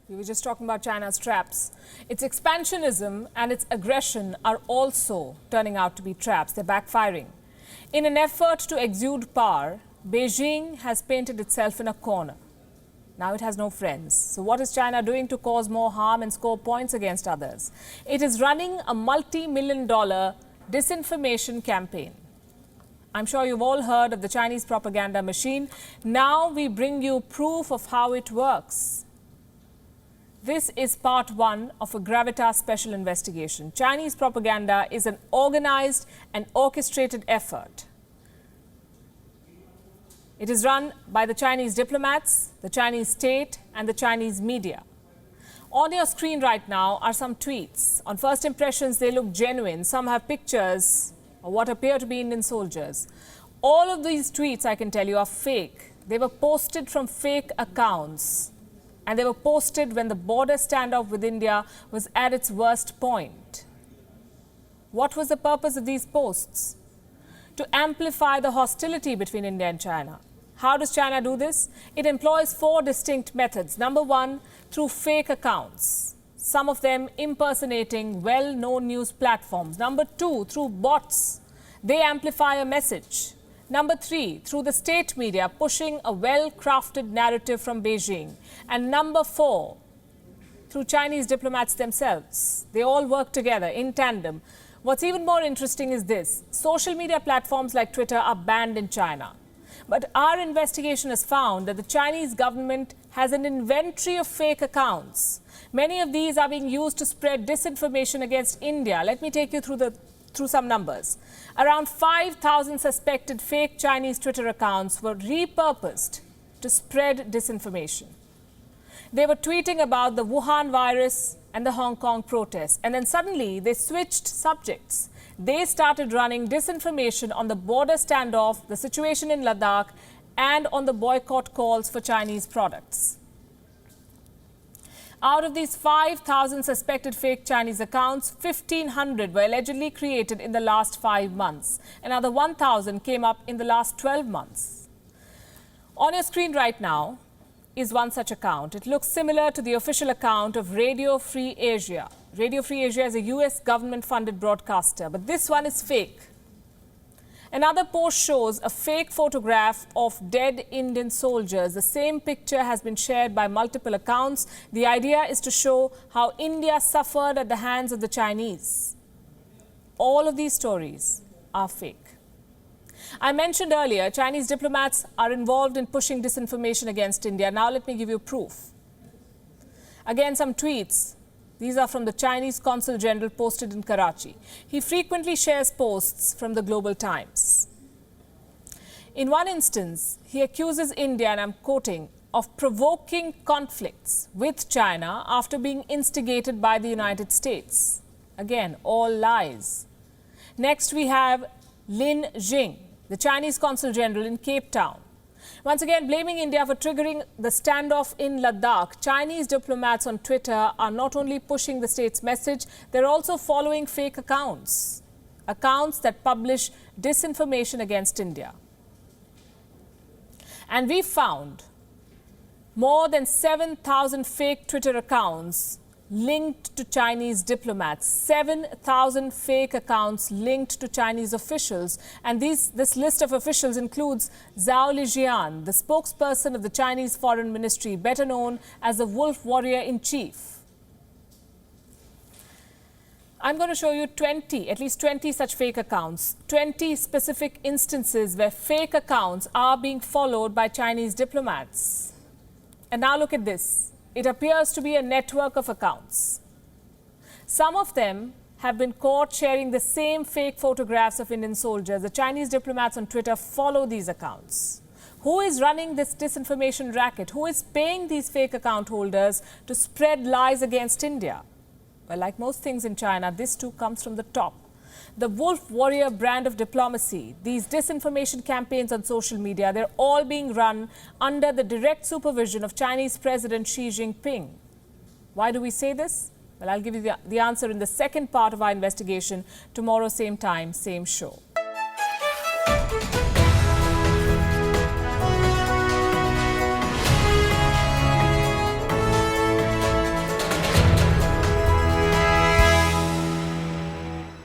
We were just talking about China's traps. Its expansionism and its aggression are also turning out to be traps. They're backfiring. In an effort to exude power, Beijing has painted itself in a corner. Now it has no friends. So what is China doing to cause more harm and score points against others? It is running a multi-million-dollar disinformation campaign. I'm sure you've all heard of the Chinese propaganda machine. Now we bring you proof of how it works. This is part one of a Gravitas special investigation. Chinese propaganda is an organized and orchestrated effort. It is run by the Chinese diplomats, the Chinese state, and the Chinese media. On your screen right now are some tweets. On first impressions, they look genuine. Some have pictures of what appear to be Indian soldiers. All of these tweets, I can tell you, are fake. They were posted from fake accounts. And they were posted when the border standoff with India was at its worst point. What was the purpose of these posts? To amplify the hostility between India and China. How does China do this? It employs four distinct methods. Number one, through fake accounts, some of them impersonating well-known news platforms. Number two, through bots. They amplify a message. Number three, through the state media, pushing a well-crafted narrative from Beijing. And number four, through Chinese diplomats themselves. They all work together in tandem. What's even more interesting is this. Social media platforms like Twitter are banned in China. But our investigation has found that the Chinese government has an inventory of fake accounts. Many of these are being used to spread disinformation against India. Let me take you through some numbers. Around 5,000 suspected fake Chinese Twitter accounts were repurposed to spread disinformation. They were tweeting about the Wuhan virus and the Hong Kong protests, and then suddenly they switched subjects. They started running disinformation on the border standoff, the situation in Ladakh, and on the boycott calls for Chinese products. Out of these 5,000 suspected fake Chinese accounts, 1,500 were allegedly created in the last 5 months. Another 1,000 came up in the last 12 months. On your screen right now is one such account. It looks similar to the official account of Radio Free Asia. Radio Free Asia is a US government-funded broadcaster, but this one is fake. Another post shows a fake photograph of dead Indian soldiers. The same picture has been shared by multiple accounts. The idea is to show how India suffered at the hands of the Chinese. All of these stories are fake. I mentioned earlier, Chinese diplomats are involved in pushing disinformation against India. Now let me give you proof. Again, some tweets. These are from the Chinese Consul General posted in Karachi. He frequently shares posts from the Global Times. In one instance, he accuses India, and I'm quoting, of provoking conflicts with China after being instigated by the United States. Again, all lies. Next, we have Lin Jing, the Chinese Consul General in Cape Town. Once again, blaming India for triggering the standoff in Ladakh, Chinese diplomats on Twitter are not only pushing the state's message, they're also following fake accounts. Accounts that publish disinformation against India. And we found more than 7,000 fake Twitter accounts linked to Chinese diplomats, 7,000 fake accounts linked to Chinese officials. And this list of officials includes Zhao Lijian, the spokesperson of the Chinese Foreign Ministry, better known as the Wolf Warrior-in-Chief. I'm going to show you at least 20 such fake accounts, 20 specific instances where fake accounts are being followed by Chinese diplomats. And now look at this. It appears to be a network of accounts. Some of them have been caught sharing the same fake photographs of Indian soldiers. The Chinese diplomats on Twitter follow these accounts. Who is running this disinformation racket? Who is paying these fake account holders to spread lies against India? Well, like most things in China, this too comes from the top. The Wolf Warrior brand of diplomacy, these disinformation campaigns on social media, they're all being run under the direct supervision of Chinese President Xi Jinping. Why do we say this? Well, I'll give you the answer in the second part of our investigation tomorrow, same time, same show.